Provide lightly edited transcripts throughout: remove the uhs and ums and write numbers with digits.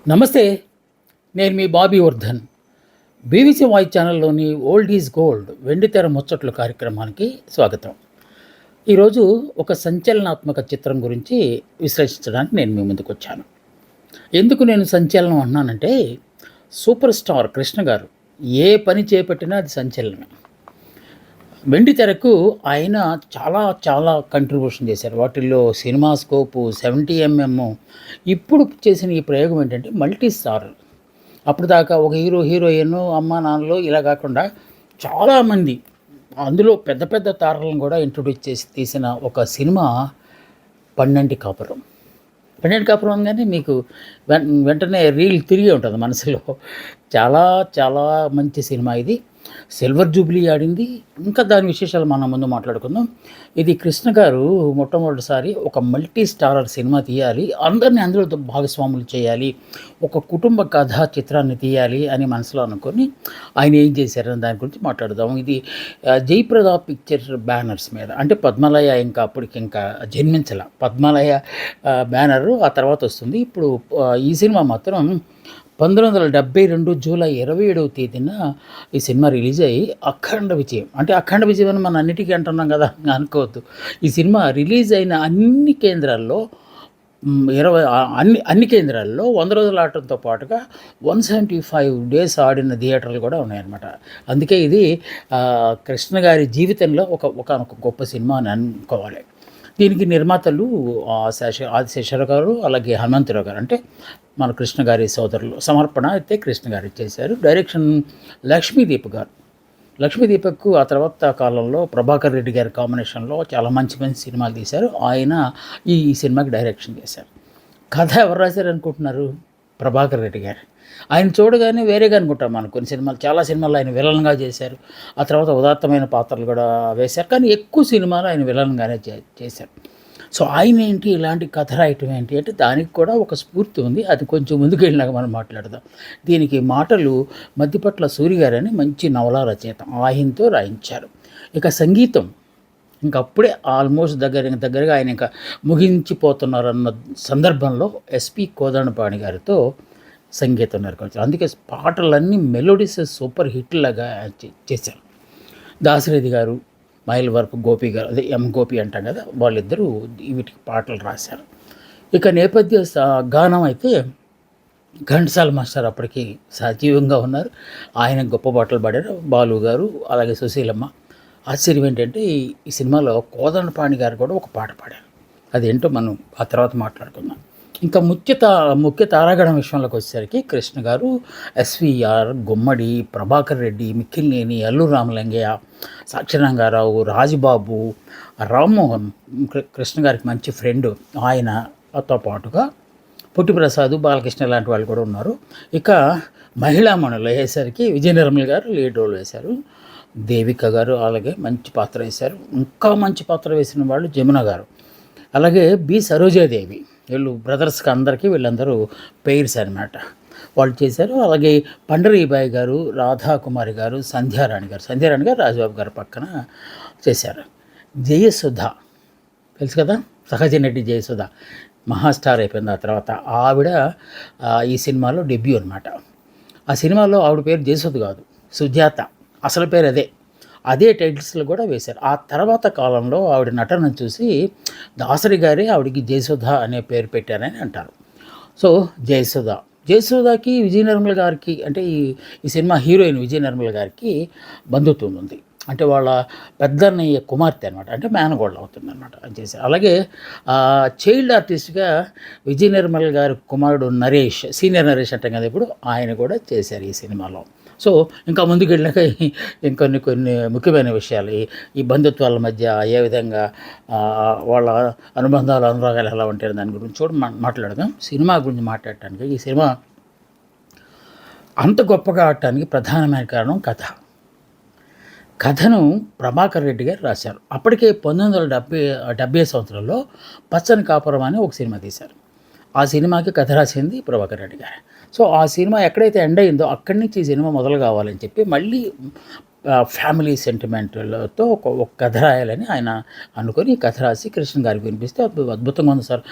నమస్తే. నేను మీ బాబీ వర్ధన్. బీబీసీ వాయిస్ ఛానల్‌లోని 'ఓల్డ్ ఈజ్ గోల్డ్' వెండితెర ముచ్చట్లు కార్యక్రమానికి స్వాగతం. ఈరోజు ఒక సంచలనాత్మక చిత్రం గురించి విశ్లేషించడానికి నేను మీ ముందుకొచ్చాను. ఎందుకు నేను సంచలనం అంటున్నానంటే, సూపర్ స్టార్ కృష్ణ గారు ఏ పని చేపట్టినా అది సంచలనమే. వెండితెరకు ఆయన చాలా చాలా కంట్రిబ్యూషన్ చేశారు. వాటిల్లో సినిమా స్కోపు, 70 ఇప్పుడు చేసిన ఈ ప్రయోగం ఏంటంటే మల్టీ స్టార్. అప్పటిదాకా ఒక హీరో, హీరోయిన్, అమ్మా, నాన్నలు ఇలా కాకుండా చాలామంది అందులో పెద్ద పెద్ద తారలను కూడా ఇంట్రొడ్యూస్ చేసి తీసిన ఒక సినిమా 'పన్నెంటి కాపురం'. 'పన్నెంటి కాపురం' అనగానే మీకు వెంటనే రీల్ తిరిగే ఉంటుంది మనసులో. చాలా చాలా మంచి సినిమా ఇది. సిల్వర్ జూబ్లీ ఆడింది. ఇంకా దాని విశేషాలు మనం ముందు మాట్లాడుకుందాం. ఇది కృష్ణ గారు మొట్టమొదటిసారి ఒక మల్టీ స్టారర్ సినిమా తీయాలి, అందరిని అందులో భాగస్వాములు చేయాలి, ఒక కుటుంబ కథా చిత్రాన్ని తీయాలి అని మనసులో అనుకొని ఆయన ఏం చేశారని దాని గురించి మాట్లాడదాం. ఇది జయప్రద పిక్చర్ బ్యానర్స్ మీద, అంటే పద్మాలయ ఇంకా అప్పటికి ఇంకా జన్మించాల. పద్మాలయ బ్యానరు ఆ తర్వాత వస్తుంది. ఇప్పుడు ఈ సినిమా మాత్రం 1972 జూలై 27వ తేదీన ఈ సినిమా రిలీజ్ అయ్యి అఖండ విజయం. అంటే అఖండ విజయం అని మనం అన్నిటికీ అంటున్నాం కదా, అనుకోవద్దు. ఈ సినిమా రిలీజ్ అయిన అన్ని కేంద్రాల్లో 20 అన్ని కేంద్రాల్లో 100 రోజులు ఆడటంతో పాటుగా 175 డేస్ ఆడిన థియేటర్లు కూడా ఉన్నాయన్నమాట. అందుకే ఇది కృష్ణ గారి జీవితంలో ఒక గొప్ప సినిమా అని అనుకోవాలి. దీనికి నిర్మాతలు ఆదిశేషరావు గారు, అలాగే హనుమంతరావు గారు, అంటే మన కృష్ణ గారి సోదరులు. సమర్పణ అయితే కృష్ణ గారు చేశారు. డైరెక్షన్ లక్ష్మీదీప్ గారు. లక్ష్మీదీపక్ ఆ తర్వాత కాలంలో ప్రభాకర్ రెడ్డి గారి కాంబినేషన్లో చాలా మంచి మంచి సినిమాలు తీశారు. ఆయన ఈ సినిమాకి డైరెక్షన్ చేశారు. కథ ఎవరు రాశారు అనుకుంటున్నారు? ప్రభాకర్ రెడ్డి గారు. ఆయన చూడగానే వేరేగా అనుకుంటాం మనం. కొన్ని సినిమాలు, చాలా సినిమాలు ఆయన విలన్గా చేశారు. ఆ తర్వాత ఉదాత్తమైన పాత్రలు కూడా వేశారు. కానీ ఎక్కువ సినిమాలు ఆయన విలన్గానే చేశారు. సో ఆయన ఏంటి ఇలాంటి కథ రాయటం ఏంటి అంటే దానికి కూడా ఒక స్ఫూర్తి ఉంది. అది కొంచెం ముందుకు వెళ్ళినాక మనం మాట్లాడదాం. దీనికి మాటలు మద్దిపట్ల సూరి గారని మంచి నవలా రచయిత, ఆయనతో రాయించారు. ఇక సంగీతం ఇంకప్పుడే ఆల్మోస్ట్ దగ్గరగా ఆయన ఇంకా ముగించిపోతున్నారన్న సందర్భంలో ఎస్పి కోదండపాణి గారితో సంగీతం నెరవేర్చారు. అందుకే పాటలన్నీ మెలోడీస్ సూపర్ హిట్లాగా చేశారు. దాశరథి గారు, మైల్ వరపు గోపి గారు, అదే గోపి అంటాం కదా, వాళ్ళిద్దరూ వీటికి పాటలు రాశారు. ఇక నేపథ్య గానం అయితే ఘంటసాల మాస్టర్ అప్పటికి సజీవంగా ఉన్నారు. ఆయన గొప్ప పాటలు పాడారు. బాలు గారు, అలాగే సుశీలమ్మ. ఆశ్చర్యం ఏంటంటే ఈ సినిమాలో కోదండపాణి గారు కూడా ఒక పాట పాడారు. అదేంటో మనం ఆ తర్వాత మాట్లాడుకుందాం. ఇంకా ముఖ్య తారాగణం విషయంలోకి వచ్చేసరికి కృష్ణ గారు, ఎస్విఆర్, గుమ్మడి, ప్రభాకర్ రెడ్డి, మిక్కిలినేని, అల్లు రామలింగయ్య, సాక్షిరంగారావు, రాజుబాబు, రామ్మోహన్ కృష్ణ గారికి మంచి ఫ్రెండ్, ఆయనతో పాటుగా పుట్టిప్రసాద్, బాలకృష్ణ లాంటి వాళ్ళు కూడా ఉన్నారు. ఇక మహిళామణులు అయ్యేసరికి విజయ నిర్మల్ గారు లీడ్ రోల్ వేశారు. దేవిక గారు అలాగే మంచి పాత్ర వేశారు. ఇంకా మంచి పాత్ర వేసిన వాళ్ళు జమున గారు, అలాగే బి సరోజాదేవి. వీళ్ళు బ్రదర్స్కి అందరికీ వీళ్ళందరూ పెయిర్స్ అనమాట. వాళ్ళు చేశారు. అలాగే పండరీబాయి గారు, రాధాకుమారి గారు, సంధ్యారాణి గారు రాజబాబు గారు పక్కన చేశారు. జయసుధ తెలుసు కదా, సహజ నటి జయసుధ మహాస్టార్ అయిపోయింది. ఆ తర్వాత ఆవిడ ఈ సినిమాలో డెబ్యూ అనమాట. ఆ సినిమాలో ఆవిడ పేరు జయసుధ కాదు, సుజాత. అసలు పేరు అదే టైటిల్స్లో కూడా వేశారు. ఆ తర్వాత కాలంలో ఆవిడ నటనను చూసి దాసరి గారే ఆవిడకి జయసుధ అనే పేరు పెట్టారని అంటారు. సో జయసుధకి విజయ నిర్మల్ గారికి, అంటే ఈ సినిమా హీరోయిన్ విజయ నిర్మల్ గారికి బంధుత్వం ఉంది. అంటే వాళ్ళ పెద్దన్నయ్య కుమార్తె అనమాట, అంటే మేనగోళ్ళు అవుతుంది అనమాట అని చేశారు. అలాగే చైల్డ్ ఆర్టిస్ట్గా విజయ నిర్మల్ గారి కుమారుడు నరేష్, సీనియర్ నరేష్ అంటాం కదా ఇప్పుడు, ఆయన కూడా చేశారు ఈ సినిమాలో. సో ఇంకా ముందుకు వెళ్ళాక కొన్ని ముఖ్యమైన విషయాలు, ఈ బంధుత్వాల మధ్య ఏ విధంగా వాళ్ళ అనుబంధాలు, అనురాగాలు ఎలా ఉంటాయో దాని గురించి కూడా మాట్లాడదాం. సినిమా గురించి మాట్లాడటానికి, ఈ సినిమా అంత గొప్పగా ఆడటానికి ప్రధానమైన కారణం కథను ప్రభాకర్ రెడ్డి గారు రాశారు. అప్పటికే 1970 సంవత్సరంలో పచ్చని కాపురం అని ఒక సినిమా తీశారు. ఆ సినిమాకి కథ రాసింది ప్రభాకర్ రెడ్డి గారు. సో ఆ సినిమా ఎక్కడైతే ఎండ్ అయిందో అక్కడి నుంచి ఈ సినిమా మొదలు కావాలని చెప్పి మళ్ళీ ఫ్యామిలీ సెంటిమెంట్‌లతో ఒక కథ రాయాలని ఆయన అనుకొని ఈ కథ రాసి కృష్ణ గారికి వినిపిస్తే అద్భుతంగా ఉంది సార్.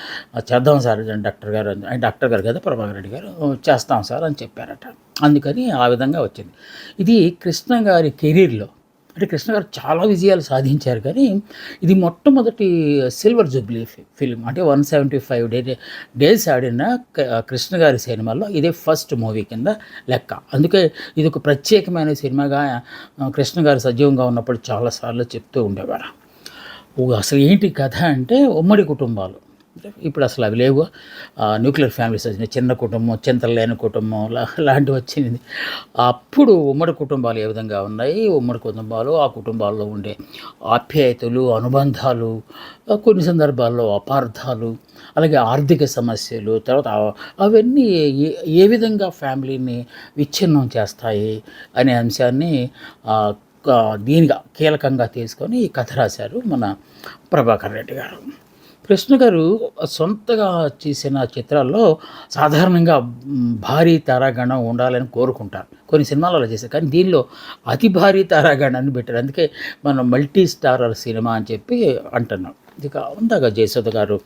చేద్దాం సార్ డాక్టర్ గారు ఆయన డాక్టర్ గారు కదా ప్రభాకర్ రెడ్డి గారు. చేస్తాం సార్ అని చెప్పారట. అందుకని ఆ విధంగా వచ్చింది. ఇది కృష్ణ గారి కెరీర్‌లో అంటే కృష్ణ గారు చాలా విజయాలు సాధించారు కానీ ఇది మొట్టమొదటి సిల్వర్ జూబ్లీ ఫిల్మ్. అంటే 175 డేస్ ఆడిన కృష్ణ గారి సినిమాల్లో ఇదే ఫస్ట్ మూవీ కింద లెక్క. అందుకే ఇది ఒక ప్రత్యేకమైన సినిమాగా కృష్ణ గారు సజీవంగా ఉన్నప్పుడు చాలాసార్లు చెప్తూ ఉండేవారు. అసలు ఏంటి కథ అంటే ఉమ్మడి కుటుంబాలు. ఇప్పుడు అసలు అవి లేవు. న్యూక్లియర్ ఫ్యామిలీస్ వచ్చినాయి. చిన్న కుటుంబం, చింతలేని కుటుంబం లాంటివి వచ్చింది. అప్పుడు ఉమ్మడి కుటుంబాలు ఏ విధంగా ఉన్నాయి, ఉమ్మడి కుటుంబాలు, ఆ కుటుంబాల్లో ఉండే ఆప్యాయతలు, అనుబంధాలు, కొన్ని సందర్భాల్లో అపార్థాలు, అలాగే ఆర్థిక సమస్యలు, తర్వాత అవన్నీ ఏ విధంగా ఫ్యామిలీని విచ్ఛిన్నం చేస్తాయి అనే అంశాన్ని దీనిగా కీలకంగా తీసుకొని ఈ కథ రాశారు మన ప్రభాకర్ రెడ్డి గారు. కృష్ణ గారు సొంతగా చేసిన చిత్రాల్లో సాధారణంగా భారీ తారాగణం ఉండాలని కోరుకుంటారు. కొన్ని సినిమాలు అలా చేశారు. కానీ దీనిలో అతి భారీ తారాగణాన్ని పెట్టారు. అందుకే మనం మల్టీ స్టారర్ సినిమా అని చెప్పి అంటున్నాం. ఇక ఉందాక జయసుధ గారు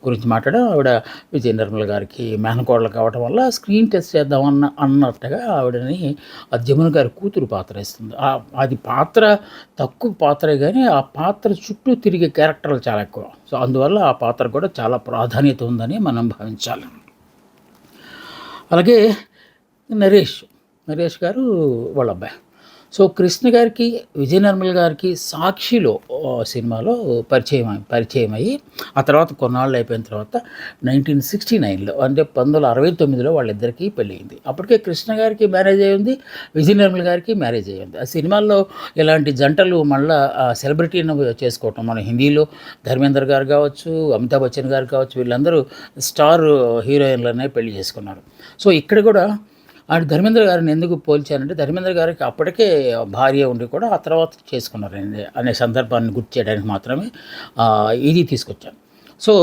గురించి మాట్లాడాం. ఆవిడ విజయ నిర్మల గారికి మేనకోడలు కావడం వల్ల స్క్రీన్ టెస్ట్ చేద్దాం అన్నట్టుగా ఆవిడని జమున గారి కూతురు పాత్ర ఇస్తుంది. అది పాత్ర తక్కువ పాత్రే కానీ ఆ పాత్ర చుట్టూ తిరిగే క్యారెక్టర్లు చాలా ఎక్కువ. సో అందువల్ల ఆ పాత్ర కూడా చాలా ప్రాధాన్యత ఉందని మనం భావించాలి. అలాగే నరేష్ గారు వాళ్ళ అబ్బాయి. సో కృష్ణ గారికి విజయ నిర్మల్ గారికి సాక్షిలో సినిమాలో పరిచయం అయ్యి ఆ తర్వాత కొన్నాళ్ళు అయిపోయిన తర్వాత 1969లో అంటే 1969లో వాళ్ళిద్దరికీ పెళ్ళి అయింది. అప్పటికే కృష్ణ గారికి మ్యారేజ్ అయ్యి ఉంది, విజయ నిర్మల్ గారికి మ్యారేజ్ అయ్యి ఉంది. ఆ సినిమాల్లో ఇలాంటి జంటలు మళ్ళీ సెలబ్రిటీని చేసుకోవటం, మన హిందీలో ధర్మేంద్ర గారు కావచ్చు, అమితాబ్ బచ్చన్ గారు కావచ్చు, వీళ్ళందరూ స్టార్ హీరోయిన్లనే పెళ్లి చేసుకున్నారు. సో ఇక్కడ కూడా ధర్మేంద్ర గారిని ఎందుకు పోల్చానంటే ధర్మేంద్ర గారికి అప్పటికే భార్య ఉండి కూడా ఆ తర్వాత చేసుకున్నారండి అనే సందర్భాన్ని గుర్తు చేయడానికి మాత్రమే ఇది తీసుకొచ్చాను. సో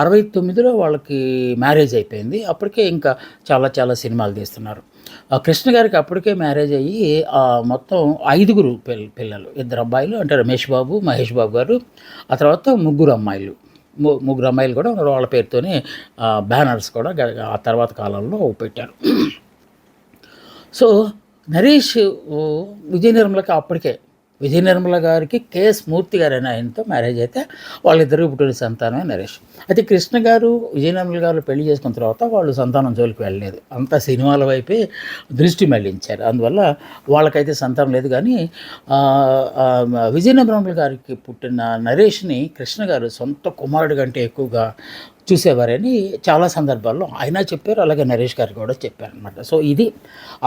69లో వాళ్ళకి మ్యారేజ్ అయిపోయింది. అప్పటికే ఇంకా చాలా సినిమాలు తీస్తున్నారు. కృష్ణ గారికి అప్పటికే మ్యారేజ్ అయ్యి మొత్తం 5 పిల్లలు, 2 అబ్బాయిలు అంటే రమేష్ బాబు, మహేష్ బాబు గారు, ఆ తర్వాత 3 అమ్మాయిలు. 3 అమ్మాయిలు కూడా వాళ్ళ పేరుతోనే బ్యానర్స్ కూడా ఆ తర్వాత కాలంలో పెట్టారు. సో నరేష్ విజయ నిర్మలకి అప్పటికే విజయ నిర్మల గారికి కేఎస్ మూర్తి గారు అనే ఆయనతో మ్యారేజ్ అయితే వాళ్ళిద్దరూ పుట్టిన సంతానమే నరేష్. అయితే కృష్ణ గారు విజయ నిర్మల గారు పెళ్లి చేసుకున్న తర్వాత వాళ్ళు సంతానం జోలికి వెళ్ళలేదు. అంతా సినిమాల వైపే దృష్టి మళ్లించారు. అందువల్ల వాళ్ళకైతే సంతానం లేదు. కానీ విజయ నిర్మల గారికి పుట్టిన నరేష్ని కృష్ణ గారు సొంత కుమారుడి కంటే ఎక్కువగా చూసేవారని చాలా సందర్భాల్లో ఆయన చెప్పారు. అలాగే నరేష్ గారు కూడా చెప్పారనమాట. సో ఇది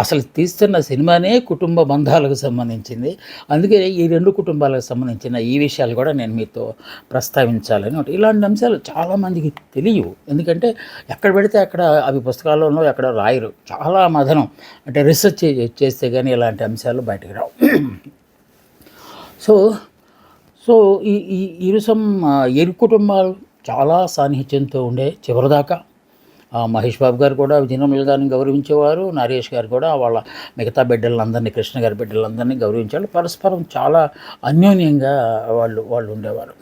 అసలు తీస్తున్న సినిమానే కుటుంబ బంధాలకు సంబంధించింది. అందుకే ఈ 2 కుటుంబాలకు సంబంధించిన ఈ విషయాలు కూడా నేను మీతో ప్రస్తావించాలని. ఇలాంటి అంశాలు చాలామందికి తెలియవు. ఎందుకంటే ఎక్కడ పెడితే అక్కడ అవి పుస్తకాల్లోనో ఎక్కడ రాయరు. చాలా మదనం అంటే రీసెర్చ్ చేస్తే కానీ ఇలాంటి అంశాలు బయటకు రావు. సో ఈ ఇరుసం ఇరు కుటుంబాలు చాలా సాన్నిహిత్యంతో ఉండే చివరిదాకా. మహేష్ బాబు గారు కూడా విజయ నిర్మల గారిని గౌరవించేవారు. నరేష్ గారు కూడా వాళ్ళ మిగతా బిడ్డలందరినీ, కృష్ణ గారి బిడ్డలందరినీ గౌరవించారు. పరస్పరం చాలా అన్యోన్యంగా వాళ్ళు ఉండేవారు.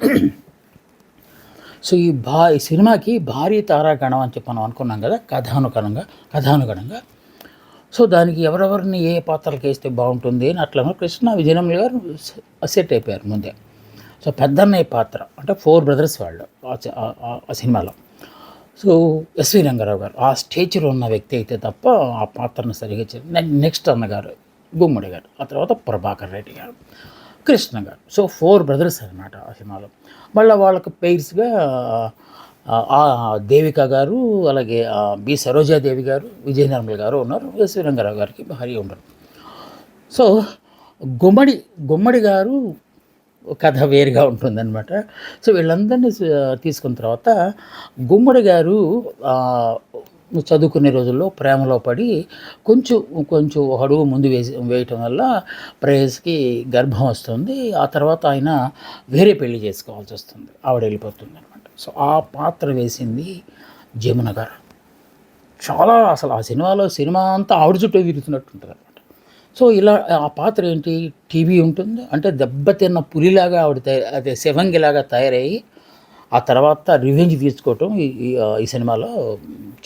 సో ఈ సినిమాకి భారీ తారాగణం అని చెప్పి మనం అనుకున్నాం కదా కథానుగణంగా. సో దానికి ఎవరెవరిని ఏ పాత్రలకు వేస్తే బాగుంటుంది అని అట్లా కృష్ణ విజయ నిర్మల గారు సెట్ అయిపోయారు ముందే. సో పెద్దన్నయ్య పాత్ర అంటే 4 బ్రదర్స్ వాళ్ళు ఆ సినిమాలో. సో ఎస్వి రంగారావు గారు ఆ స్టేజ్లో ఉన్న వ్యక్తి అయితే తప్ప ఆ పాత్రను సరిగా నెక్స్ట్ అన్నగారు గుమ్మడి గారు, ఆ తర్వాత ప్రభాకర్ రెడ్డి గారు, కృష్ణ గారు. సో 4 బ్రదర్స్ అనమాట ఆ సినిమాలో. మళ్ళీ వాళ్ళకు పెయిర్స్గా దేవిక గారు, అలాగే బి సరోజాదేవి గారు, విజయ నిర్మల గారు ఉన్నారు. ఎస్వి రంగారావు గారికి భార్య ఉండరు. సో గుమ్మడి గారు కథ వేరుగా ఉంటుందన్నమాట. సో వీళ్ళందరినీ తీసుకున్న తర్వాత గుమ్మడి గారు చదువుకునే రోజుల్లో ప్రేమలో పడి కొంచెం ఒక అడుగు ముందు వేయటం వల్ల ప్రేయస్కి గర్భం వస్తుంది. ఆ తర్వాత ఆయన వేరే పెళ్లి చేసుకోవాల్సి వస్తుంది, ఆవిడ వెళ్ళిపోతుంది అనమాట. సో ఆ పాత్ర వేసింది జమున గారు. చాలా అసలు ఆ సినిమా అంతా ఆవిడ చుట్టూ తిరుగుతున్నట్టు ఉంటుంది అనమాట. సో ఇలా ఆ పాత్ర ఏంటి, టీవీ ఉంటుంది. అంటే దెబ్బతిన్న పులిలాగా ఆవిడ అదే శివంగిలాగా తయారయ్యి, ఆ తర్వాత రివెంజ్ తీర్చుకోవటం ఈ సినిమాలో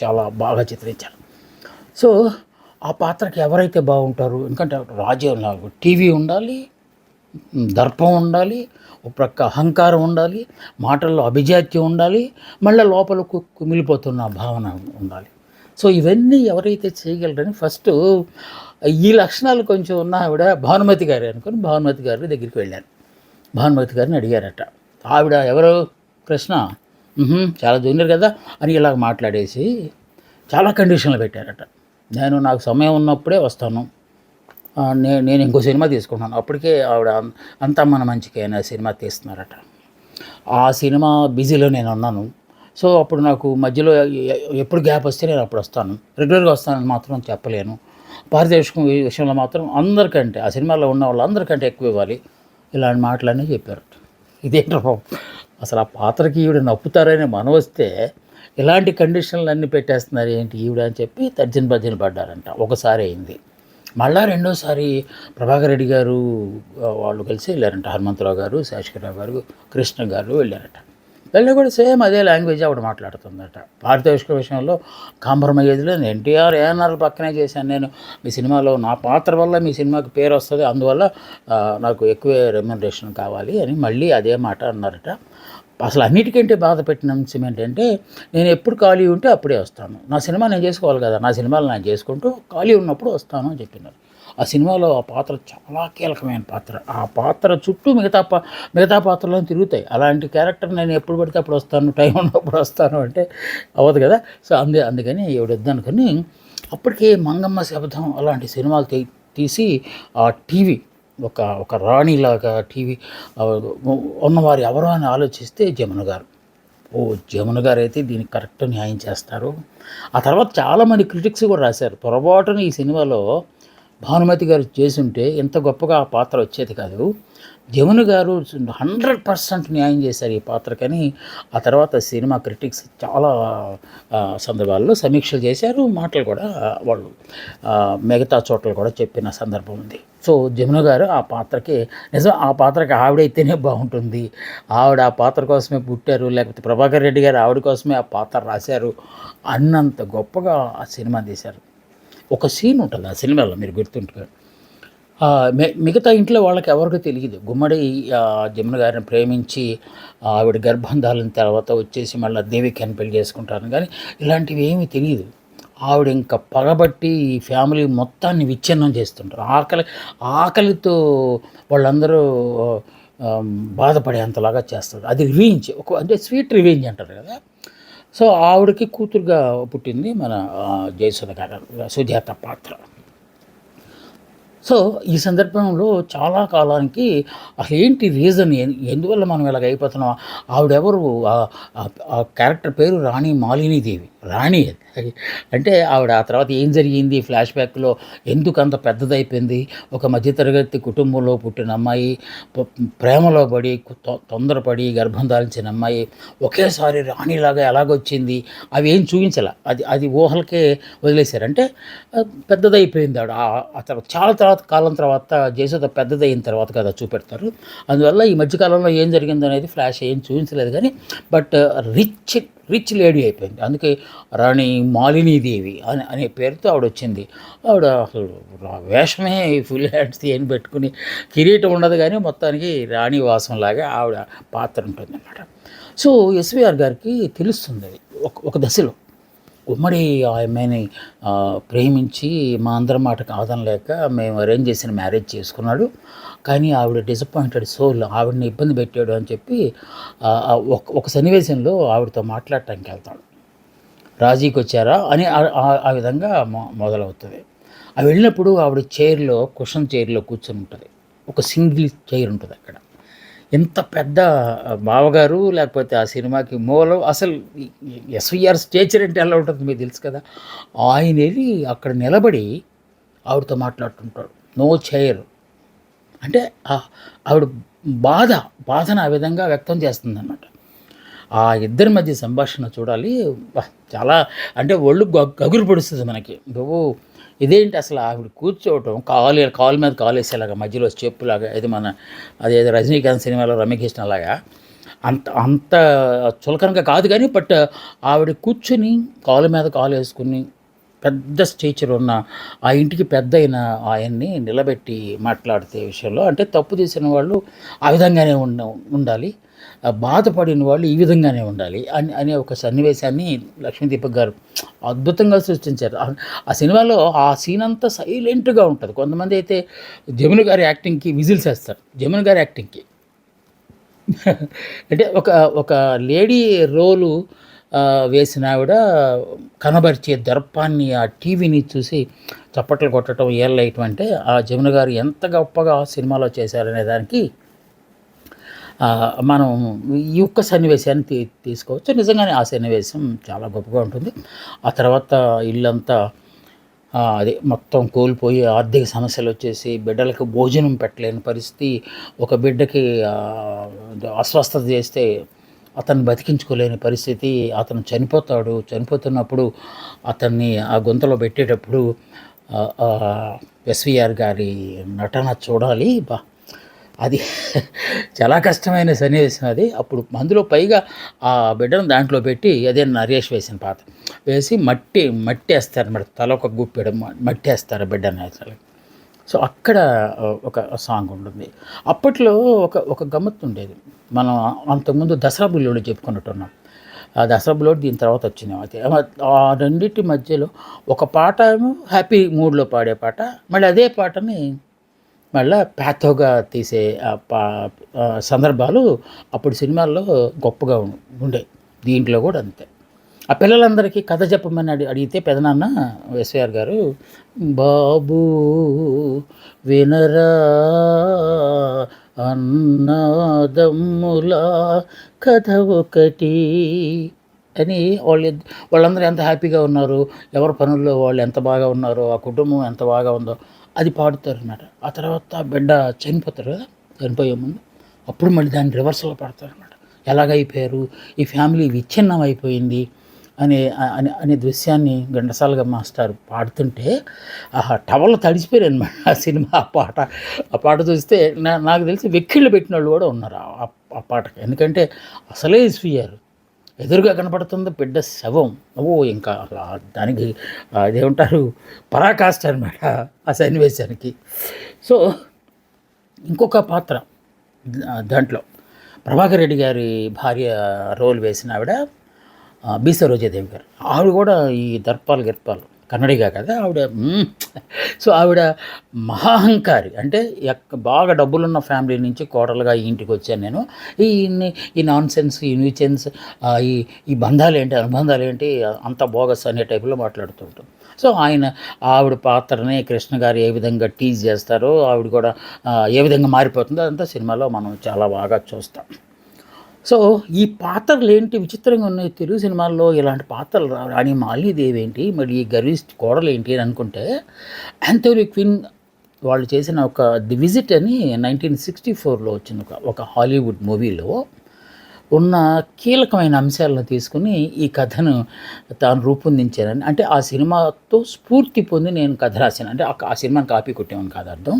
చాలా బాగా చిత్రించారు. సో, ఆ పాత్రకి ఎవరైతే బాగుంటారో, ఎందుకంటే రాజ్యం టీవీ ఉండాలి, దర్పం ఉండాలి, ఒక ప్రక్క అహంకారం ఉండాలి, మాటల్లో అభిజాత్యం ఉండాలి, మళ్ళీ లోపల కుమిలిపోతున్న భావన ఉండాలి. సో, ఇవన్నీ ఎవరైతే చేయగలరని ఫస్టు ఈ లక్షణాలు కొంచెం ఉన్న ఆవిడ భానుమతి గారే అనుకుని భానుమతి గారి దగ్గరికి వెళ్ళాను. భానుమతి గారిని అడిగారట. ఆవిడ ఎవరు ప్రశ్న, చాలా జూనియర్ కదా అని ఇలాగ మాట్లాడేసి చాలా కండిషన్లు పెట్టారట. నాకు సమయం ఉన్నప్పుడే వస్తాను, నేను ఇంకో సినిమా తీసుకుంటున్నాను. అప్పటికే ఆవిడ అంతా మన మంచికే అనే సినిమా తీస్తున్నారట. ఆ సినిమా బిజీలో నేను ఉన్నాను. సో అప్పుడు నాకు మధ్యలో ఎప్పుడు గ్యాప్ వస్తే నేను అప్పుడు వస్తాను, రెగ్యులర్గా వస్తానని మాత్రం చెప్పలేను. పారితోషికం విషయంలో మాత్రం అందరికంటే ఆ సినిమాలో ఉన్న వాళ్ళందరికంటే ఎక్కువ ఇవ్వాలి, ఇలాంటి మాటలన్నీ చెప్పారట. ఇదేంటో అసలు ఆ పాత్రకి ఈవిడ నప్పుతారని మనం వస్తే ఇలాంటి కండిషన్లు అన్నీ పెట్టేస్తున్నారు ఏంటి ఈవిడ అని చెప్పి తర్జన భర్జన పడ్డారంట. ఒకసారి అయింది. మళ్ళా రెండోసారి ప్రభాకర్ రెడ్డి గారు వాళ్ళు కలిసి వెళ్ళారంట. హనుమంతరావు గారు, శేషగిరిరావు గారు, కృష్ణ గారు వెళ్ళారట. వెళ్ళి కూడా సేమ్ అదే లాంగ్వేజ్ ఆవిడ మాట్లాడుతుందట. పారితోషిక విషయంలో కాంప్రమైజ్ లేదు. ఎన్టీఆర్ ఏఎన్ఆర్ పక్కనే చేశాను నేను, మీ సినిమాలో నా పాత్ర వల్ల మీ సినిమాకి పేరు వస్తుంది, అందువల్ల నాకు ఎక్కువే రెమ్యునరేషన్ కావాలి అని మళ్ళీ అదే మాట అన్నారట. అసలు అన్నిటికంటే బాధ పెట్టిన అంశం ఏంటంటే, నేను ఎప్పుడు ఖాళీ ఉంటే అప్పుడే వస్తాను, నా సినిమా నేను చేసుకోవాలి కదా, నా సినిమాలు నేను చేసుకుంటూ ఖాళీ ఉన్నప్పుడు వస్తాను అని చెప్పినారు. ఆ సినిమాలో ఆ పాత్ర చాలా కీలకమైన పాత్ర. ఆ పాత్ర చుట్టూ మిగతా పాత్రలను తిరుగుతాయి. అలాంటి క్యారెక్టర్ నేను ఎప్పుడు పడితే అప్పుడు వస్తాను, టైం ఉన్నప్పుడు వస్తాను అంటే అవ్వదు కదా. సో అందుకని ఎవడొద్దనుకొని అప్పటికే మంగమ్మ శబదం అలాంటి సినిమాలు తీసి ఆ టీవీ ఒక రాణిలాగా టీవీ ఉన్నవారు ఎవరో అని ఆలోచిస్తే జమున గారు. జమున గారు అయితే దీనికి కరెక్ట్ న్యాయం చేస్తారు. ఆ తర్వాత చాలామంది క్రిటిక్స్ కూడా రాశారు, పొరపాటున ఈ సినిమాలో భానుమతి గారు చేసుంటే ఎంత గొప్పగా ఆ పాత్ర వచ్చేది కాదు, జమున గారు 100% న్యాయం చేశారు ఈ పాత్రకని. ఆ తర్వాత సినిమా క్రిటిక్స్ చాలా సందర్భాల్లో సమీక్షలు చేశారు, మాటలు కూడా వాళ్ళు మిగతా చోట్ల కూడా చెప్పిన సందర్భం ఉంది. సో జమున గారు ఆ పాత్రకి ఆ పాత్రకి ఆవిడైతేనే బాగుంటుంది, ఆవిడ ఆ పాత్ర కోసమే పుట్టారు, లేకపోతే ప్రభాకర్ రెడ్డి గారు ఆవిడ కోసమే ఆ పాత్ర రాశారు అన్నంత గొప్పగా ఆ సినిమా తీశారు. ఒక సీన్ ఉంటుంది ఆ సినిమాలో, మీరు గుర్తుంటారు. మిగతా ఇంట్లో వాళ్ళకి ఎవరికీ తెలియదు, గుమ్మడి జమున గారిని ప్రేమించి ఆవిడ గర్భం దాలిన తర్వాత వచ్చేసి మళ్ళీ దేవికని పెళ్లి చేసుకుంటారు, కానీ ఇలాంటివి ఏమీ తెలియదు. ఆవిడ ఇంకా పగబట్టి ఈ ఫ్యామిలీ మొత్తాన్ని విచ్ఛిన్నం చేస్తుంటారు. ఆకలితో వాళ్ళందరూ బాధపడేంతలాగా చేస్తారు. అది రివెంజ్, అంటే స్వీట్ రివెంజ్ అంటారు కదా. సో ఆవిడకి కూతురుగా పుట్టింది మన జయసుధ గారు, సుజాత పాత్ర. సో ఈ సందర్భంలో చాలా కాలానికి అసలు ఏంటి రీజన్, ఎందువల్ల మనం ఇలాగ అయిపోతున్నాం. ఆవిడెవరు, ఆ క్యారెక్టర్ పేరు రాణి మాలినీదేవి. రాణి అంటే ఆవిడ ఆ తర్వాత ఏం జరిగింది ఫ్లాష్ బ్యాక్లో, ఎందుకు అంత పెద్దదైపోయింది, ఒక మధ్యతరగతి కుటుంబంలో పుట్టిన అమ్మాయి ప్రేమలో పడి తొందరపడి గర్భం దాల్చిన అమ్మాయి ఒకేసారి రాణిలాగా ఎలాగొచ్చింది, అవి ఏం చూపించాల, అది ఊహలకే వదిలేశారు. అంటే పెద్దదైపోయింది ఆవిడ. ఆ తర్వాత చాలా కాలం తర్వాత జయసుధ పెద్దదైన తర్వాత కదా చూపెడతారు. అందువల్ల ఈ మధ్యకాలంలో ఏం జరిగింది అనేది ఫ్లాష్ ఏం చూపించలేదు, కానీ బట్ రిచ్ లేడీ అయిపోయింది. అందుకే రాణి మాలినీదేవి అనే పేరుతో ఆవిడ వచ్చింది. ఆవిడ అసలు వేషమే ఫుల్ హ్యాండ్స్ ఏం పెట్టుకుని, కిరీటం ఉండదు కానీ మొత్తానికి రాణి వాసంలాగా ఆవిడ పాత్ర ఉంటుంది అన్నమాట. సో ఎస్వీఆర్ గారికి తెలుస్తుంది అది ఒక దశలో. ఉమ్మడి ఆమెని ప్రేమించి మా అందరి మాట కాదనలేక మేము అరేంజ్ చేసిన మ్యారేజ్ చేసుకున్నాడు, కానీ ఆవిడ డిసప్పాయింటెడ్ సోల్, ఆవిడని ఇబ్బంది పెట్టాడు అని చెప్పి ఒక సన్నివేశంలో ఆవిడతో మాట్లాడటానికి వెళ్తాడు. రాజీకి వచ్చారా అని ఆ విధంగా మొదలవుతుంది. అవి వెళ్ళినప్పుడు ఆవిడ కుషన్ చైర్లో కూర్చొని ఉంటుంది. ఒక సింగిల్ చైర్ ఉంటుంది అక్కడ. ఎంత పెద్ద బావగారు, లేకపోతే ఆ సినిమాకి మూలం అసలు ఎస్వీఆర్ స్టేచర్ అంటే ఎలా ఉంటుంది మీకు తెలుసు కదా. ఆయన వెళ్ళి అక్కడ నిలబడి ఆవిడతో మాట్లాడుతుంటాడు. నో చైర్ అంటే ఆవిడ బాధను ఆ విధంగా వ్యక్తం చేస్తుందన్నమాట. ఆ ఇద్దరి మధ్య సంభాషణ చూడాలి, చాలా అంటే ఒళ్ళు గగురు పడుస్తుంది మనకి. నువ్వు ఇదేంటి అసలు ఆవిడ కూర్చోవటం కాలు మీద కాలు వేసేలాగా మధ్యలో చెప్పులాగా ఇది మన అదేదో రజనీకాంత్ సినిమాలో రమ్యకృష్ణ లాగా అంత అంత చులకనగా కాదు కానీ బట్ ఆవిడ కూర్చుని కాలు మీద కాలు వేసుకుని పెద్ద స్టేచర్ ఉన్న ఆ ఇంటికి పెద్ద అయిన ఆయన్ని నిలబెట్టి మాట్లాడితే విషయంలో అంటే తప్పు చేసిన వాళ్ళు ఆ విధంగానే ఉండాలి, బాధపడిన వాళ్ళు ఈ విధంగానే ఉండాలి అనే ఒక సన్నివేశాన్ని లక్ష్మీదీపక్ గారు అద్భుతంగా సృష్టించారు. ఆ సినిమాలో ఆ సీన్ అంతా సైలెంట్గా ఉంటుంది. కొంతమంది అయితే జమున గారి యాక్టింగ్కి విజిల్స్ వేస్తారు. జమున గారి యాక్టింగ్కి అంటే ఒక ఒక లేడీ రోలు వేసిన ఆవిడ కనబరిచే దర్పాన్ని ఆ టీవీని చూసి చప్పట్లు కొట్టడం ఏళ్ళేయటం అంటే ఆ జమున గారు ఎంత గొప్పగా సినిమాలో చేశారనే దానికి మనం ఈ ఒక్క సన్నివేశాన్ని తీసుకోవచ్చు. నిజంగానే ఆ సన్నివేశం చాలా గొప్పగా ఉంటుంది. ఆ తర్వాత ఇల్లంతా అదే మొత్తం కోల్పోయి ఆర్థిక సమస్యలు వచ్చేసి బిడ్డలకు భోజనం పెట్టలేని పరిస్థితి, ఒక బిడ్డకి అస్వస్థత చేస్తే అతన్ని బతికించుకోలేని పరిస్థితి, అతను చనిపోతున్నప్పుడు అతన్ని ఆ గుంతలో పెట్టేటప్పుడు ఎస్విఆర్ గారి నటన చూడాలి. అది చాలా కష్టమైన సన్నివేశం అది. అప్పుడు అందులో పైగా ఆ బిడ్డను దాంట్లో పెట్టి అదే నరేష్ వేసిన పాత్ర వేసి మట్టి వేస్తారన్నమాట, తల ఒక గుప్పెడు మట్టి వేస్తారు బిడ్డని అసలు. సో అక్కడ ఒక సాంగ్ ఉంటుంది. అప్పట్లో ఒక గమ్మత్తు ఉండేది. మనం అంతకుముందు దసరా బుల్లోడు చెప్పుకున్నట్టున్నాం. ఆ దసరా బుల్లోడు దీని తర్వాత వచ్చింది. అయితే ఆ రెండింటి మధ్యలో ఒక పాట ఏమో హ్యాపీ మూడ్లో పాడే పాట, మళ్ళీ అదే పాటని మళ్ళీ ప్యాథోగా తీసే సందర్భాలు అప్పుడు సినిమాల్లో గొప్పగా ఉండేవి. దీంట్లో కూడా అంతే. ఆ పిల్లలందరికీ కథ చెప్పమని అడిగితే పెదనాన్న ఎస్విఆర్ గారు, బాబు వినరా అన్నదమ్ముల కథ ఒకటి అని వాళ్ళందరూ ఎంత హ్యాపీగా ఉన్నారు, ఎవరి పనుల్లో వాళ్ళు ఎంత బాగా ఉన్నారో, ఆ కుటుంబం ఎంత బాగా ఉందో అది పాడుతారు అన్నమాట. ఆ తర్వాత బిడ్డ చనిపోతారు కదా, చనిపోయే ముందు అప్పుడు మళ్ళీ దాన్ని రివర్సల్లో పాడతారు అన్నమాట. ఎలాగైపోయారు, ఈ ఫ్యామిలీ విచ్ఛిన్నం అయిపోయింది అనే దృశ్యాన్ని ఘంటసాలగా మాస్టర్ పాడుతుంటే టవల్లో తడిసిపోయారు అనమాట ఆ సినిమా. ఆ పాట చూస్తే నాకు తెలిసి వెక్కిళ్ళు పెట్టిన వాళ్ళు కూడా ఉన్నారు ఆ పాటకి. ఎందుకంటే అసలే ఎస్విఆర్ ఎదురుగా కనపడుతుంది బిడ్డ శవం. ఇంకా దానికి అదేమంటారు పరాకాష్ట అనమాట ఆ సన్నివేశానికి. సో ఇంకొక పాత్ర దాంట్లో ప్రభాకర్ రెడ్డి గారి భార్య రోల్ వేసిన ఆవిడ బి సరోజాదేవి గారు. ఆవిడ కూడా ఈ గిర్పాలు కన్నడిగా కదా ఆవిడ. సో ఆవిడ మహాహంకారి. అంటే బాగా డబ్బులున్న ఫ్యామిలీ నుంచి కోడలుగా ఈ ఇంటికి వచ్చాను నేను, ఈ నాన్ సెన్స్, ఈ న్యూసెన్స్, ఈ బంధాలు ఏంటి, అనుబంధాలు ఏంటి, అంత బోగస్ అనే టైపులో మాట్లాడుతుంటాం. సో ఆవిడ పాత్రని కృష్ణ గారు ఏ విధంగా టీజ్ చేస్తారో, ఆవిడ కూడా ఏ విధంగా మారిపోతుందో అదంతా సినిమాలో మనం చాలా బాగా చూస్తాం. సో ఈ పాత్రలు ఏంటి విచిత్రంగా ఉన్నాయి తెలుగు సినిమాల్లో, ఇలాంటి పాత్రలు రాని మాలినీదేవి ఏంటి, మరి ఈ గర్విస్ట్ కోడలు ఏంటి అని అనుకుంటే, యాంథోనీ క్విన్ వాళ్ళు చేసిన ఒక ది విజిట్ అని 1964లో వచ్చిన ఒక హాలీవుడ్ మూవీలో ఉన్న కీలకమైన అంశాలను తీసుకుని ఈ కథను తాను రూపొందించానని, అంటే ఆ సినిమాతో స్ఫూర్తి పొంది నేను కథ రాశాను, అంటే ఆ సినిమాని కాపీ కొట్టామని కాదు అర్థం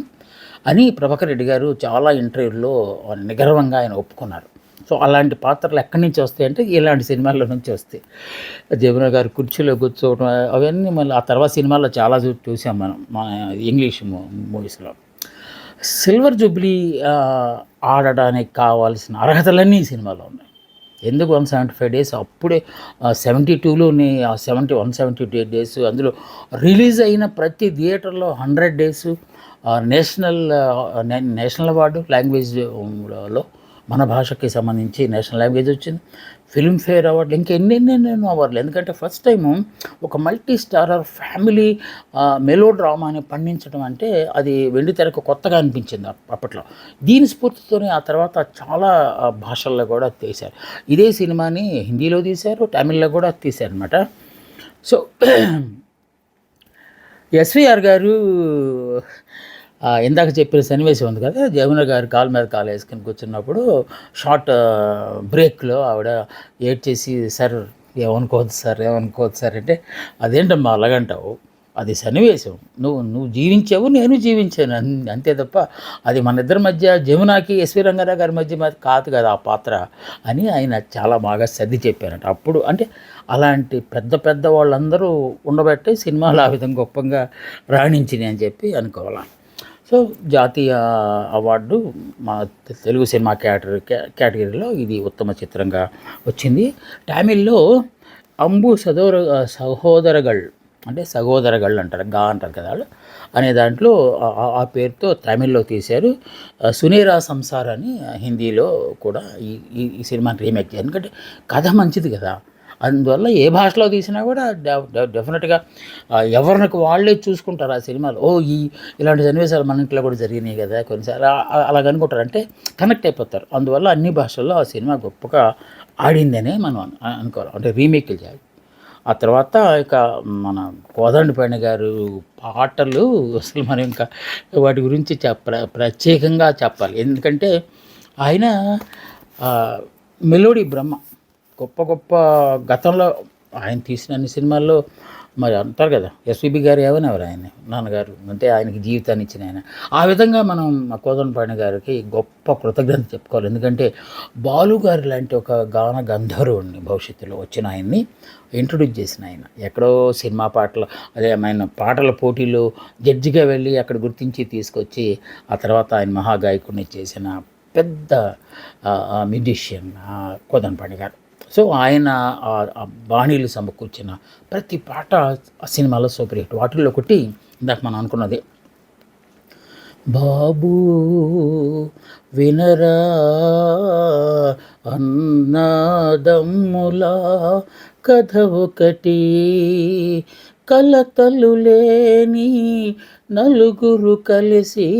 అని ప్రభాకర్ రెడ్డి గారు చాలా ఇంటర్వ్యూల్లో నిగర్వంగా ఆయన ఒప్పుకున్నారు. సో అలాంటి పాత్రలు ఎక్కడి నుంచి వస్తాయి అంటే ఇలాంటి సినిమాల్లో నుంచి వస్తాయి. జమున గారు కుర్చీలో కూర్చోవడం అవన్నీ మళ్ళీ ఆ తర్వాత సినిమాల్లో చాలా చూసాం మనం మన ఇంగ్లీష్ మూవీస్లో. సిల్వర్ జూబ్లీ ఆడడానికి కావాల్సిన అర్హతలన్నీ ఈ సినిమాలో ఉన్నాయి. ఎందుకు 175 డేస్, అప్పుడే 72లోని 172 డేస్, అందులో రిలీజ్ అయిన ప్రతి థియేటర్లో 100 డేస్, నేషనల్ అవార్డు లాంగ్వేజ్లో మన భాషకి సంబంధించి నేషనల్ లాంగ్వేజ్ వచ్చింది, ఫిల్మ్ఫేర్ అవార్డులు, ఇంకా ఎన్నెన్నెన్నో అవార్డులు. ఎందుకంటే ఫస్ట్ టైము ఒక మల్టీ స్టారర్ ఫ్యామిలీ మెలో డ్రామాని పండించడం అంటే అది వెండితెరకు కొత్తగా అనిపించింది అప్పట్లో. దీని స్ఫూర్తితోనే ఆ తర్వాత చాలా భాషల్లో కూడా తీశారు. ఇదే సినిమాని హిందీలో తీశారు, తమిళ్లో కూడా తీశారనమాట. సో ఎస్విఆర్ గారు ఇందాక చెప్పిన సన్నివేశం ఉంది కదా, జమున గారు కాలు మీద కాలు వేసుకొని కూర్చున్నప్పుడు షార్ట్ బ్రేక్లో ఆవిడ ఏడ్చేసి, సార్ ఏమనుకోవద్దు సార్ అంటే, అదేంటమ్మా అలాగంటావు, అది సన్నివేశం. నువ్వు నువ్వు జీవించావు, నేను జీవించాను. అంతే తప్ప అది మన ఇద్దరి మధ్య జమునాకి, ఎస్వి రంగారావు గారి మధ్య కాదు కదా ఆ పాత్ర అని ఆయన చాలా బాగా సర్ది చెప్పారట. అప్పుడు అంటే అలాంటి పెద్ద పెద్ద వాళ్ళందరూ ఉండబట్టే సినిమాలు ఆ విధంగా గొప్పగా రాణించినాయి అని చెప్పి అనుకోవాలి. సో జాతీయ అవార్డు మా తెలుగు సినిమా కేటగిరీలో ఇది ఉత్తమ చిత్రంగా వచ్చింది. తమిళ్లో అంబు సహోదరగళ్ అంటే సహోదరగళ్ అంటారు, గా అంటారు కదా వాళ్ళు అనే దాంట్లో ఆ పేరుతో తమిళ్లో తీశారు. సునేరా సంసార్ అని హిందీలో కూడా ఈ ఈ సినిమాని రీమేక్ చేయాలి. ఎందుకంటే కథ మంచిది కదా, అందువల్ల ఏ భాషలో తీసినా కూడా డెఫినెట్గా ఎవరికి వాళ్ళే చూసుకుంటారు ఆ సినిమాలో. ఇలాంటి సన్నివేశాలు మన ఇంట్లో కూడా జరిగినాయి కదా కొన్నిసార్లు అలాగ అనుకుంటారు, అంటే కనెక్ట్ అయిపోతారు. అందువల్ల అన్ని భాషల్లో ఆ సినిమా గొప్పగా ఆడిందనే మనం అనుకోవాలి, అంటే రీమేక్లు చేయాలి. ఆ తర్వాత ఇక మన కోదండపాణి గారు పాటలు అసలు మనం ఇంకా వాటి గురించి ప్రత్యేకంగా చెప్పాలి. ఎందుకంటే ఆయన మెలోడీ బ్రహ్మ. గొప్ప గొప్ప గతంలో ఆయన తీసిన అన్ని సినిమాల్లో మరి అంటారు కదా, ఎస్విబి గారు ఏమనేవారు ఆయన్ని, నాన్నగారు అంటే ఆయనకి జీవితాన్ని ఇచ్చిన ఆయన. ఆ విధంగా మనం కోదండపాణి గారికి గొప్ప కృతజ్ఞత చెప్పుకోవాలి. ఎందుకంటే బాలు గారు లాంటి ఒక గాన గంధర్వుడిని భవిష్యత్తులో వచ్చిన ఆయన్ని ఇంట్రొడ్యూస్ చేసిన ఆయన. ఎక్కడో సినిమా పాటలు అదే ఆయన పాటల పోటీలో జడ్జిగా వెళ్ళి అక్కడ గుర్తించి తీసుకొచ్చి ఆ తర్వాత ఆయన మహాగాయకుడిని చేసిన పెద్ద మ్యూజిషియన్ కోదండపాణి గారు. సో ఆయన బాణీలు సమకూర్చిన ప్రతి పాట ఆ సినిమాలో సూపర్ హిట్. వాటిల్లో ఒకటి ఇందాక మనం అనుకున్నది, బాబూ వినరా అన్నదమ్ముల కథ ఒకటి, కలతలు లేని నలుగురు కలిసి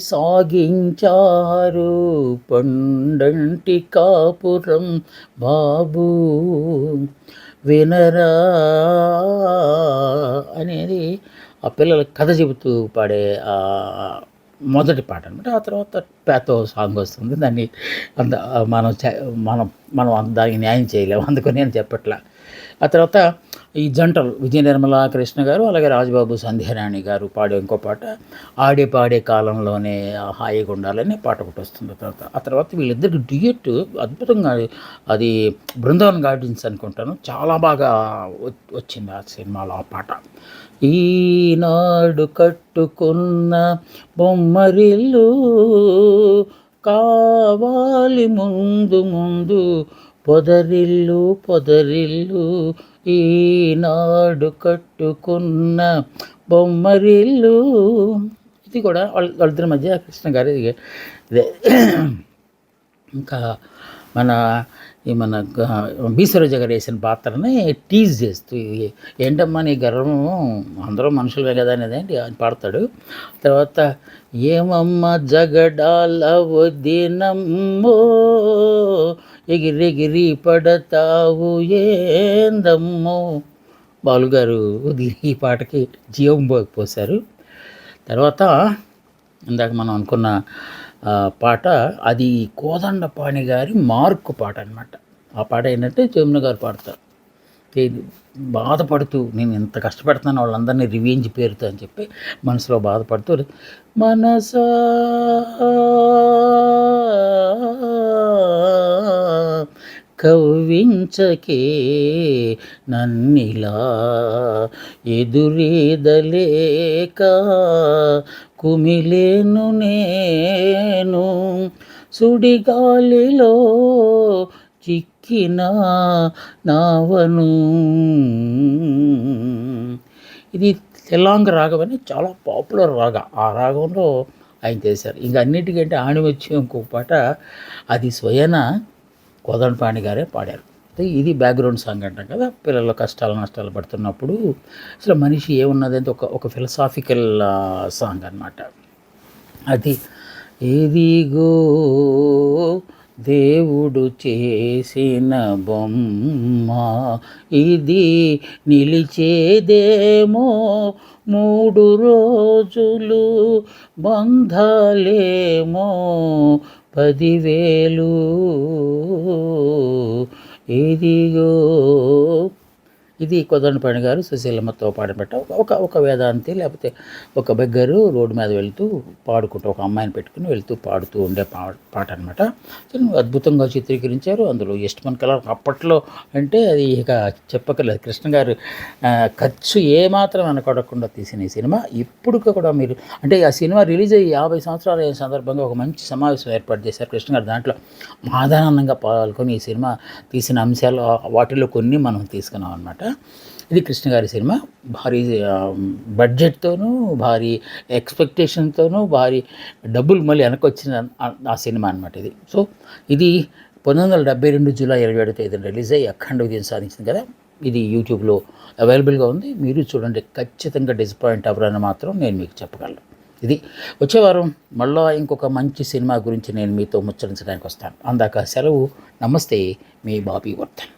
సాగించారు పండంటి కాపురం, బాబూ వినరా అనేది ఆ పిల్లల కథ చెబుతూ పాడే మొదటి పాట అనమాట. ఆ తర్వాత పేతో సాంగ్ వస్తుంది. దాన్ని అంత మనం మనం మనం దానికి న్యాయం చేయలేము, అందుకని నేను చెప్పట్లా. ఆ తర్వాత ఈ జంటలు విజయ నిర్మల కృష్ణ గారు అలాగే రాజబాబు సంధ్యారాణి గారు పాడే ఇంకో పాట, ఆడే పాడే కాలంలోనే హాయిగా ఉండాలనే పాట ఒకటి వస్తుంది. ఆ తర్వాత వీళ్ళిద్దరికి డ్యూయట్ అద్భుతంగా, అది బృందావన్ గార్డెన్స్ అనుకుంటాను, చాలా బాగా వచ్చింది ఆ సినిమాలో ఆ పాట. ఈనాడు కట్టుకున్న బొమ్మరిల్లు కావాలి ముందు ముందు పొదరిల్లు పొదరిల్లు, ఈనాడు కట్టుకున్న బొమ్మరిల్లు. ఇది కూడా వాళ్ళిద్దరి మధ్య కృష్ణ గారి ఇదే. ఇంకా మన బీసరోజ గారు వేసిన పాత్రని టీజ్ చేస్తూ, ఏంటమ్మా నీ గర్వం, అందరూ మనుషులే కదా అనేది ఆయన పాడతాడు. తర్వాత ఏమమ్మ జగడాల వదినమ్మో ఎగిరెగిరి పడతావు ఏందమ్మో, బాలుగారు ఈ పాటకి జీవం పోసారు. తర్వాత ఇందాక మనం అనుకున్న పాట అది కోదండపాణి గారి మార్కు పాట అనమాట. ఆ పాట ఏంటంటే జమున గారు పాడతారు, బాధపడుతూ నేను ఎంత కష్టపడుతున్నాను వాళ్ళందరినీ రివెంజ్ పేరుతో అని చెప్పి మనసులో బాధపడుతూ, మనసా కవ్వించకే నన్నిలా ఎదురీదలేక కుమిలేను నేను, సుడిగాలిలో చిక్కిన నావను. ఇది తెల్లాంగ రాగం అని చాలా పాపులర్ రాగ, ఆ రాగంలో ఆయన చేశారు. ఇంకా అన్నిటికంటే ఆణివచ్చి ఇంకొక పాట, అది స్వయన కోదండపాణి గారే పాడారు. ఇది బ్యాక్గ్రౌండ్ సాంగ్ అంటాం కదా, పిల్లల కష్టాలు నష్టాలు పడుతున్నప్పుడు అసలు మనిషి ఏమున్నది అంటే ఒక ఫిలసాఫికల్ సాంగ్ అన్నమాట. అది ఏదిగో దేవుడు చేసిన బొమ్మ, ఇది నిలిచేదేమో 3 రోజులు, బంధాలేమో 10,000, ఏదిగో ఇది కొదండపాణి గారు సుశీలమ్మతో పాడబెట్ట ఒక ఒక వేదాంతి లేకపోతే ఒక బెగ్గరు రోడ్డు మీద వెళ్తూ పాడుకుంటూ ఒక అమ్మాయిని పెట్టుకుని వెళ్తూ పాడుతూ ఉండే పాట అనమాట. అద్భుతంగా చిత్రీకరించారు. అందులో ఈస్ట్‌మన్ కలర్ అప్పట్లో అంటే అది ఇక చెప్పక్కర్లేదు. కృష్ణ గారు ఖర్చు ఏమాత్రం వెనకాడకుండా తీసిన ఈ సినిమా ఇప్పుడు కూడా మీరు అంటే ఆ సినిమా రిలీజ్ అయ్యి 50 సంవత్సరాలు అయిన సందర్భంగా ఒక మంచి సమావేశం ఏర్పాటు చేశారు కృష్ణ గారు. దాంట్లో మాదానందంగా పాల్గొని ఈ సినిమా తీసిన అంశాలు వాటిలో కొన్ని మనం తీసుకున్నాం అనమాట. ఇది కృష్ణ గారి సినిమా. భారీ బడ్జెట్‌తోనూ, భారీ ఎక్స్‌పెక్టేషన్‌తోనూ, భారీ డబ్బులు మళ్ళీ వెనకొచ్చిన ఆ సినిమా అనమాట ఇది. సో ఇది 1972 జూలై 27వ తేదీన రిలీజ్ అయ్యి అఖండ విజయం సాధించింది కదా. ఇది యూట్యూబ్లో అవైలబుల్గా ఉంది. మీరు చూడండి. ఖచ్చితంగా డిసప్పాయింట్ అవ్వరని మాత్రం నేను మీకు చెప్పగలను. ఇది వచ్చే వారం మళ్ళా ఇంకొక మంచి సినిమా గురించి నేను మీతో ముచ్చరించడానికి వస్తాను. అందాక సెలవు. నమస్తే, మీ బాబీ వర్ధన్.